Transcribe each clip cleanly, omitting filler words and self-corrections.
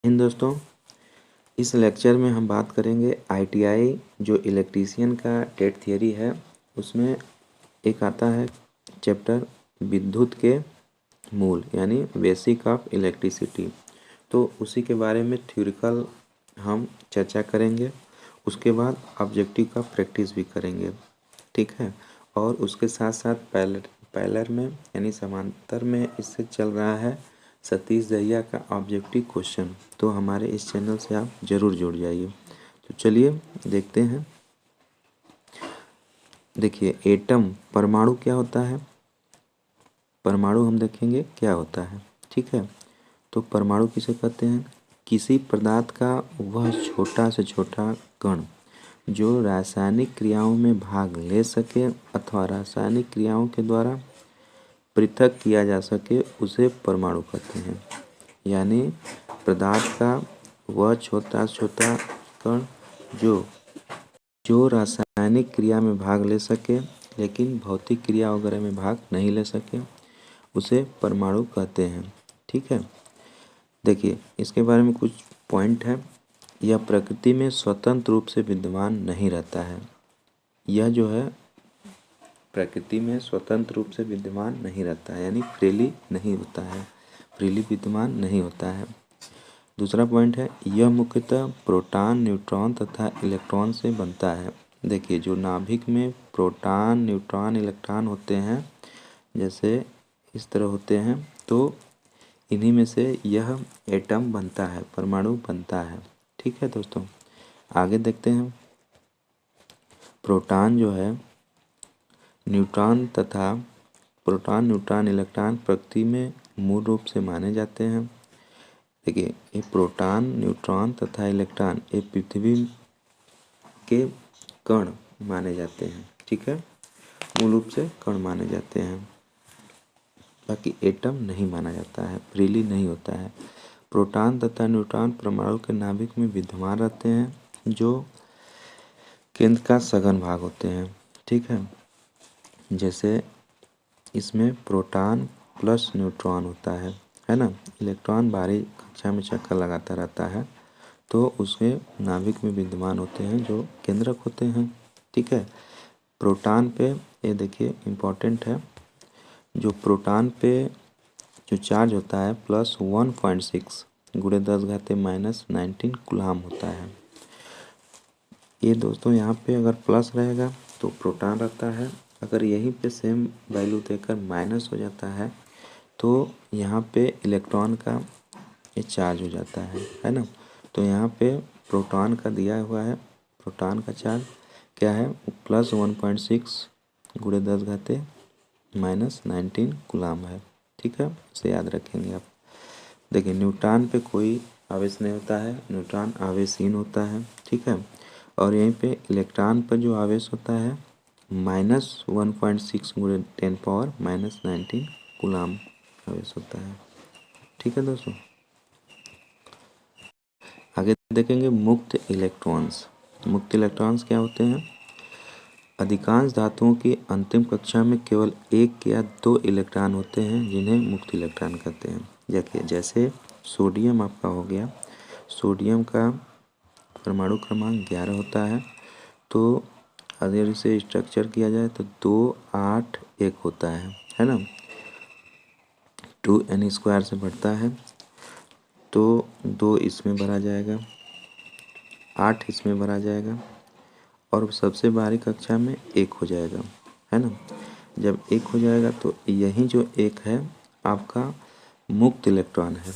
इन दोस्तों, इस लेक्चर में हम बात करेंगे आईटीआई जो इलेक्ट्रीशियन का टेट थियरी है, उसमें एक आता है चैप्टर विद्युत के मूल यानी बेसिक ऑफ इलेक्ट्रिसिटी। तो उसी के बारे में थ्योरिकल हम चर्चा करेंगे। उसके बाद ऑब्जेक्टिव का प्रैक्टिस भी करेंगे, ठीक है। और उसके साथ साथ पैरेलल में यानी समांतर में इससे चल रहा है सतीश दहिया का ऑब्जेक्टिव क्वेश्चन। तो हमारे इस चैनल से आप ज़रूर जुड़ जाइए। तो चलिए देखते हैं। देखिए, एटम परमाणु क्या होता है। परमाणु हम देखेंगे क्या होता है, ठीक है। तो परमाणु किसे कहते हैं? किसी पदार्थ का वह छोटा से छोटा कण जो रासायनिक क्रियाओं में भाग ले सके अथवा रासायनिक क्रियाओं के द्वारा पृथक किया जा सके, उसे परमाणु कहते हैं। यानी पदार्थ का वह छोटा से छोटा कण जो रासायनिक क्रिया में भाग ले सके लेकिन भौतिक क्रिया वगैरह में भाग नहीं ले सके, उसे परमाणु कहते हैं, ठीक है। देखिए, इसके बारे में कुछ पॉइंट है। यह प्रकृति में स्वतंत्र रूप से विद्यमान नहीं रहता है। यह जो है प्रकृति में स्वतंत्र रूप से विद्यमान नहीं रहता है, यानी फ्रीली नहीं होता है, फ्रीली विद्यमान नहीं होता है। दूसरा पॉइंट है, यह मुख्यतः प्रोटॉन, न्यूट्रॉन तथा इलेक्ट्रॉन से बनता है। देखिए, जो नाभिक में प्रोटॉन, न्यूट्रॉन, इलेक्ट्रॉन होते हैं, जैसे इस तरह होते हैं, तो इन्हीं में से यह एटम बनता है, परमाणु बनता है, ठीक है दोस्तों। आगे देखते हैं। प्रोटॉन जो है न्यूट्रॉन तथा प्रोटॉन, न्यूट्रॉन, इलेक्ट्रॉन प्रकृति में मूल रूप से माने जाते हैं। देखिए, ये प्रोटॉन, न्यूट्रॉन तथा इलेक्ट्रॉन ये पृथ्वी के कण माने जाते हैं, ठीक है। मूल रूप से कण माने जाते हैं, बाकी एटम नहीं माना जाता है, फ्रीली नहीं होता है। प्रोटॉन तथा न्यूट्रॉन परमाणु के नाभिक में विद्यमान रहते हैं, जो केंद्र का सघन भाग होते हैं, ठीक है। जैसे इसमें प्रोटॉन प्लस न्यूट्रॉन होता है ना। इलेक्ट्रॉन बाहरी कक्षा में चक्कर लगाता रहता है, तो उसके नाभिक में विद्यमान होते हैं जो केंद्रक होते हैं, ठीक है। प्रोटॉन पे ये देखिए इम्पोर्टेंट है, जो प्रोटॉन पे जो चार्ज होता है प्लस 1.6 गुणे 10⁻⁻19 कूलाम होता है। ये दोस्तों यहाँ पे अगर प्लस रहेगा तो प्रोटॉन रहता है, अगर यहीं पे सेम वैल्यू देकर माइनस हो जाता है तो यहाँ पे इलेक्ट्रॉन का ये चार्ज हो जाता है ना। तो यहाँ पे प्रोटॉन का दिया हुआ है, प्रोटॉन का चार्ज क्या है, प्लस 1.6 गुणे 10⁻⁻19 कूलाम है, ठीक है। इसे याद रखेंगे आप। देखिए, न्यूट्रॉन पे कोई आवेश नहीं होता है, न्यूट्रॉन आवेशहीन होता है, ठीक है। और यहीं पे इलेक्ट्रॉन पर जो आवेश होता है -1.6 गुणे 10⁻⁻19 कूलाम आवेश होता है, ठीक है दोस्तों। आगे देखेंगे मुक्त इलेक्ट्रॉन्स। मुक्त इलेक्ट्रॉन्स क्या होते हैं? अधिकांश धातुओं की अंतिम कक्षा में केवल एक या दो इलेक्ट्रॉन होते हैं जिन्हें मुक्त इलेक्ट्रॉन कहते हैं। देखिए, जैसे सोडियम आपका हो गया, सोडियम का परमाणु क्रमांक 11 होता है, तो अगर इसे स्ट्रक्चर किया जाए तो 2, 8, 1 होता है ना। 2n² से बढ़ता है, तो 2 इसमें भरा जाएगा, 8 इसमें भरा जाएगा और सबसे बाहरी कक्षा में 1 हो जाएगा, है ना। जब 1 हो जाएगा तो यही जो 1 है आपका मुक्त इलेक्ट्रॉन है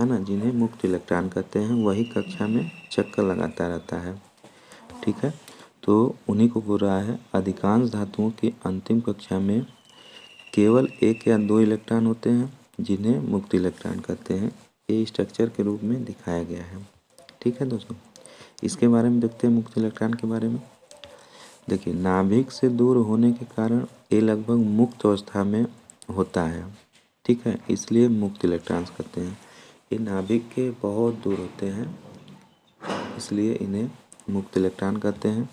ना, जिन्हें मुक्त इलेक्ट्रॉन कहते हैं, वही कक्षा में चक्कर लगाता रहता है, ठीक है। तो उन्हीं को बोल रहा है अधिकांश धातुओं की अंतिम कक्षा में केवल 1 या 2 इलेक्ट्रॉन होते हैं जिन्हें मुक्त इलेक्ट्रॉन कहते हैं। ये स्ट्रक्चर के रूप में दिखाया गया है, ठीक है दोस्तों। इसके बारे में देखते हैं, मुक्त इलेक्ट्रॉन के बारे में। देखिए, नाभिक से दूर होने के कारण ये लगभग मुक्त अवस्था में होता है, ठीक है, इसलिए मुक्त इलेक्ट्रॉन्स कहते हैं। ये नाभिक के बहुत दूर होते हैं, इसलिए इन्हें मुक्त इलेक्ट्रॉन कहते हैं।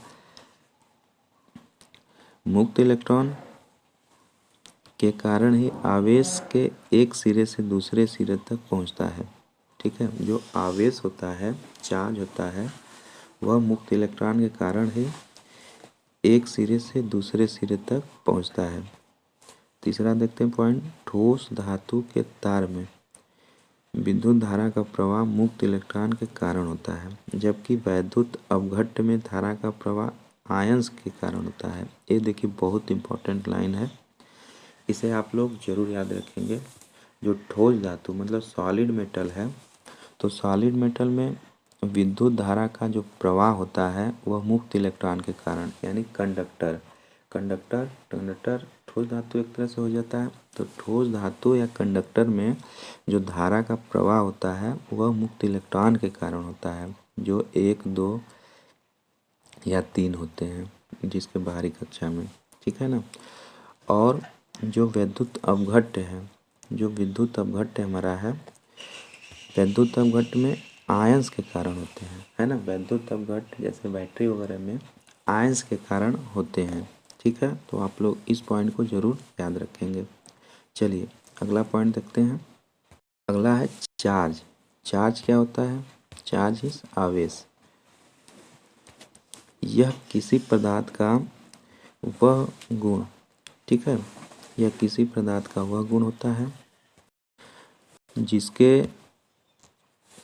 मुक्त इलेक्ट्रॉन के कारण ही आवेश के एक सिरे से दूसरे सिरे तक पहुंचता है, ठीक है। जो आवेश होता है, चार्ज होता है, वह मुक्त इलेक्ट्रॉन के कारण ही एक सिरे से दूसरे सिरे तक पहुंचता है। तीसरा देखते हैं पॉइंट, ठोस धातु के तार में विद्युत धारा का प्रवाह मुक्त इलेक्ट्रॉन के कारण होता है, जबकि वैद्युत अपघट्य में धारा का प्रवाह आयंस के कारण होता है। ये देखिए बहुत इंपॉर्टेंट लाइन है, इसे आप लोग जरूर याद रखेंगे। जो ठोस धातु मतलब सॉलिड मेटल है, तो सॉलिड मेटल में विद्युत धारा का जो प्रवाह होता है वह मुक्त इलेक्ट्रॉन के कारण, यानी कंडक्टर ठोस धातु एक तरह से हो जाता है। तो ठोस धातु या कंडक्टर में जो धारा का प्रवाह होता है वह मुक्त इलेक्ट्रॉन के कारण होता है, जो 1, 2 या 3 होते हैं जिसके बाहरी कक्षा में, ठीक है ना। और जो विद्युत अपघट्य हमारा है, विद्युत अपघट्य में आयंस के कारण होते हैं, है ना। विद्युत अपघट्य जैसे बैटरी वगैरह में आयंस के कारण होते हैं, ठीक है। तो आप लोग इस पॉइंट को जरूर याद रखेंगे। चलिए अगला पॉइंट देखते हैं। अगला है चार्ज। चार्ज क्या होता है? चार्ज इज आवेश। यह किसी पदार्थ का वह गुण, ठीक है, यह किसी पदार्थ का वह गुण होता है जिसके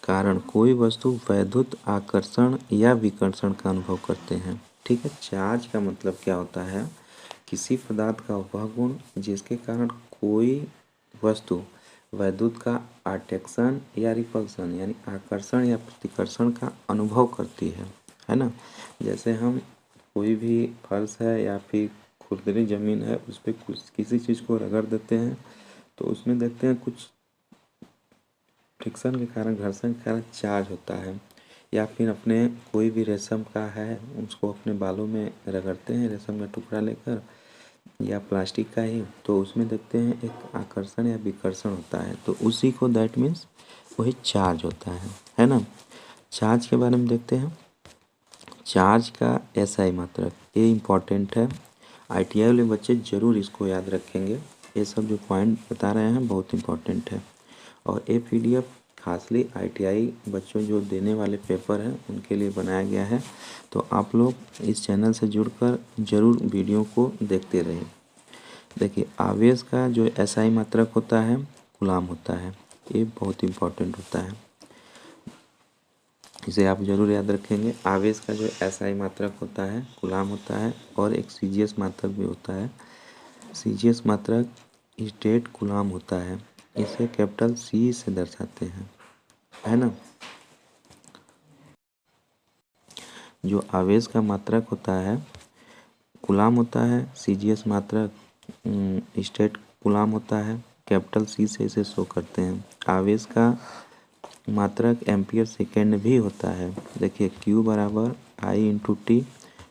कारण कोई वस्तु वैद्युत आकर्षण या विकर्षण का अनुभव करते हैं, ठीक है। चार्ज का मतलब क्या होता है? किसी पदार्थ का वह गुण जिसके कारण कोई वस्तु वैद्युत का आकर्षण या रिपल्सन यानी आकर्षण या प्रतिकर्षण का अनुभव करती है ना। जैसे हम कोई भी फर्श है या फिर खुरदरी ज़मीन है, उस पर कुछ किसी चीज़ को रगड़ देते हैं तो उसमें देखते हैं कुछ फ्रिक्शन के कारण, घर्षण के कारण चार्ज होता है। या फिर अपने कोई भी रेशम का है, उसको अपने बालों में रगड़ते हैं रेशम का टुकड़ा लेकर या प्लास्टिक का ही, तो उसमें देखते हैं एक आकर्षण या विकर्षण होता है, तो उसी को दैट मीन्स वही चार्ज होता है ना। चार्ज के बारे में देखते हैं। चार्ज का एसआई मात्रक, ये इम्पॉर्टेंट है, ITI वाले बच्चे ज़रूर इसको याद रखेंगे। ये सब जो पॉइंट बता रहे हैं बहुत इम्पॉर्टेंट है। और ये PDF खासली ITI बच्चों जो देने वाले पेपर हैं उनके लिए बनाया गया है, तो आप लोग इस चैनल से जुड़कर ज़रूर वीडियो को देखते रहें। देखिए आवेश का जो SI मात्रक होता है कूलाम होता है, ये बहुत इम्पोर्टेंट होता है, इसे आप ज़रूर याद रखेंगे। आवेश का जो SI मात्रक होता है कूलाम होता है, और एक CGS मात्रक भी होता है। CGS मात्रक स्टेट कूलाम होता है, इसे कैपिटल C से दर्शाते हैं, है ना। जो आवेश का मात्रक होता है कूलाम होता है, CGS मात्रक स्टेट कूलाम होता है, कैपिटल C से इसे शो करते हैं। आवेश का मात्रक एम्पियर सेकेंड भी होता है। देखिए Q बराबर I/T,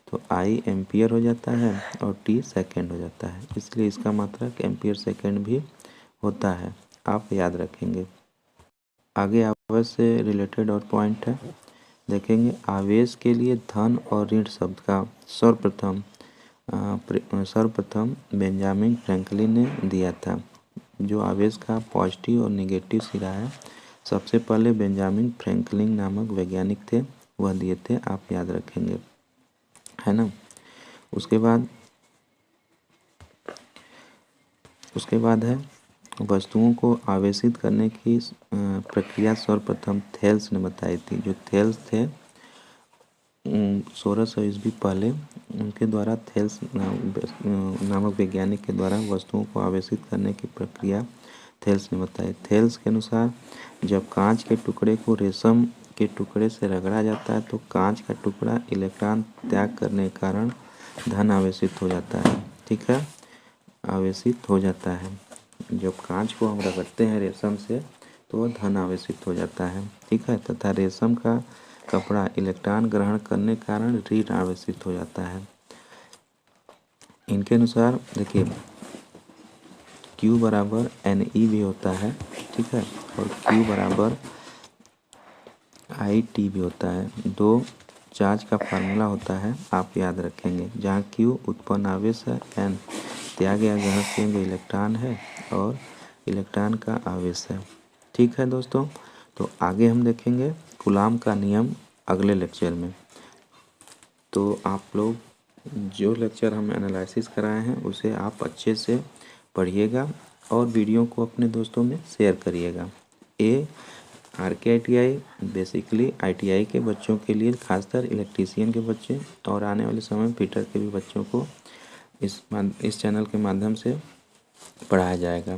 तो I एम्पियर हो जाता है और T सेकेंड हो जाता है, इसलिए इसका मात्रक एम्पियर सेकेंड भी होता है, आप याद रखेंगे। आगे आवेश से रिलेटेड और पॉइंट है, देखेंगे। आवेश के लिए धन और ऋण शब्द का सर्वप्रथम बेंजामिन फ्रैंकलिन ने दिया था। जो आवेश का पॉजिटिव और नेगेटिव सिरा है, सबसे पहले बेंजामिन फ्रैंकलिन नामक वैज्ञानिक थे, वह दिए थे, आप याद रखेंगे, है ना। उसके बाद है वस्तुओं को आवेशित करने की प्रक्रिया सर्वप्रथम थेल्स ने बताई थी। जो थेल्स थे 1600 ईस्वी पहले, उनके द्वारा थेल्स नामक वैज्ञानिक के द्वारा वस्तुओं को आवेशित करने की प्रक्रिया थेल्स ने बताई। थेल्स के अनुसार जब कांच के टुकड़े को रेशम के टुकड़े से रगड़ा जाता है तो कांच का टुकड़ा इलेक्ट्रॉन त्याग करने के कारण धन आवेशित हो जाता है, ठीक है, आवेशित हो जाता है। जब कांच को हम रगड़ते हैं रेशम से तो वह धन आवेशित हो जाता है, ठीक है, तथा रेशम का कपड़ा इलेक्ट्रॉन ग्रहण करने के कारण ऋण आवेशित हो जाता है। इनके अनुसार देखिए Q बराबर Ne भी होता है, ठीक है, और Q बराबर IT भी होता है। दो चार्ज का फार्मूला होता है, आप याद रखेंगे, जहाँ Q उत्पन्न आवेश है, N त्याग या ग्रहण किए गए इलेक्ट्रॉन है और इलेक्ट्रॉन का आवेश है, ठीक है दोस्तों। तो आगे हम देखेंगे कूलाम का नियम अगले लेक्चर में। तो आप लोग जो लेक्चर हम एनालिसिस कराए हैं उसे आप अच्छे से पढ़िएगा और वीडियो को अपने दोस्तों में शेयर करिएगा। RK ITI बेसिकली ITI के बच्चों के लिए, खासकर इलेक्ट्रीशियन के बच्चे और आने वाले समय में फिटर के भी बच्चों को इस चैनल के माध्यम से पढ़ाया जाएगा।